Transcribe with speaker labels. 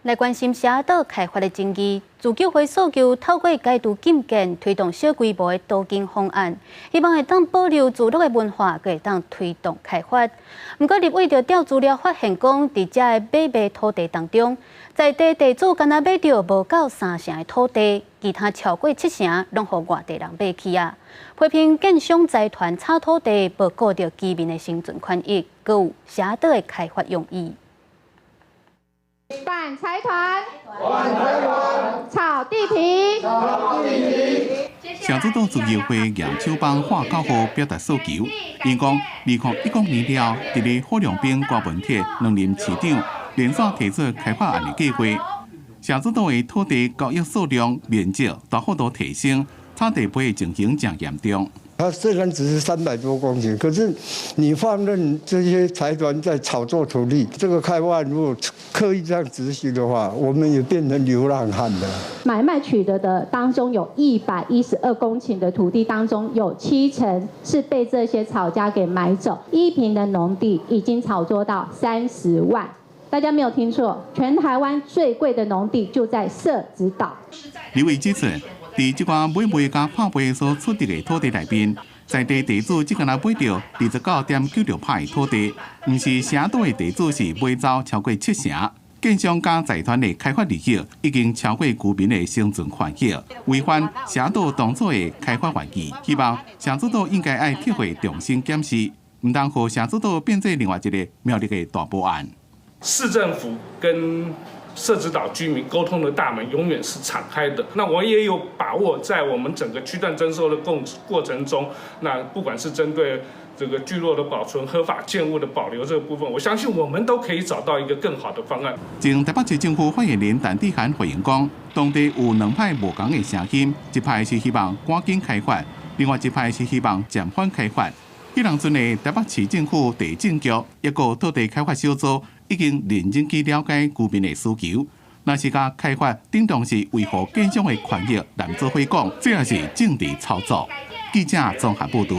Speaker 1: 来关心社岛开发的争议，自救会诉求透过改图禁建，推动小规模的都更方案，希望会当保留聚落的文化，会当推动开发。不过，立委着调资料发现讲，伫遮的买卖土地当中，在地地主敢若买到无到3成的土地，其他超过7成拢互外地人买去啊。批评建商财团炒土地，无顾到居民的生存权益，搁有社岛的开发用意。
Speaker 2: 反财团，炒地皮，
Speaker 3: 社子岛自由会硬手帮化教户表达诉求，因讲2019年了，伫咧郝龙斌、郭文铁两任市长连续提出开发案的计划，社子岛的土地交易数量、面积大幅度提升，炒地皮的情形正严重。
Speaker 4: 它虽然只是300多公顷，可是你放任这些财团在炒作土地，这个开发如果刻意这样执行的话，我们也变成流浪汉了。
Speaker 2: 买卖取得的当中有112公顷的土地当中，有7成是被这些炒家给买走，1坪的农地已经炒作到30万。大家没有听错，全台湾最贵的农地就在社子岛。
Speaker 3: 李伟指出。 伫即款买卖甲拍卖所出得的土地内面，在地地主只敢若买到29.96趴的土地，毋是社岛的地主是买走超过7成。建商加财团的开发利益已经超过居民的生存权益，违反社岛当初的开发原意。希望社子岛应该爱铁会重新检视，唔当互社子岛变做另外一个苗栗的大波案。
Speaker 5: 市政府跟 社子岛居民沟通的大门永远是敞开的。那我也有把握，在我们整个区段征收的过程中，那不管是针对这个聚落的保存、合法建物的保留这个部分，我相信我们都可以找到一个更好的方案。前
Speaker 3: 台北市政府发言人陈志涵回应讲，当地有2派无同的声音，一派是希望赶紧开发，另外一派是希望暂缓开发。迄当阵的台北市政府地政局一个土地开发小组。 已经认真去了解居民的需求，若是甲开发顶当是维护建商的权益，难做回讲，这也是政治操作。记者综合报道。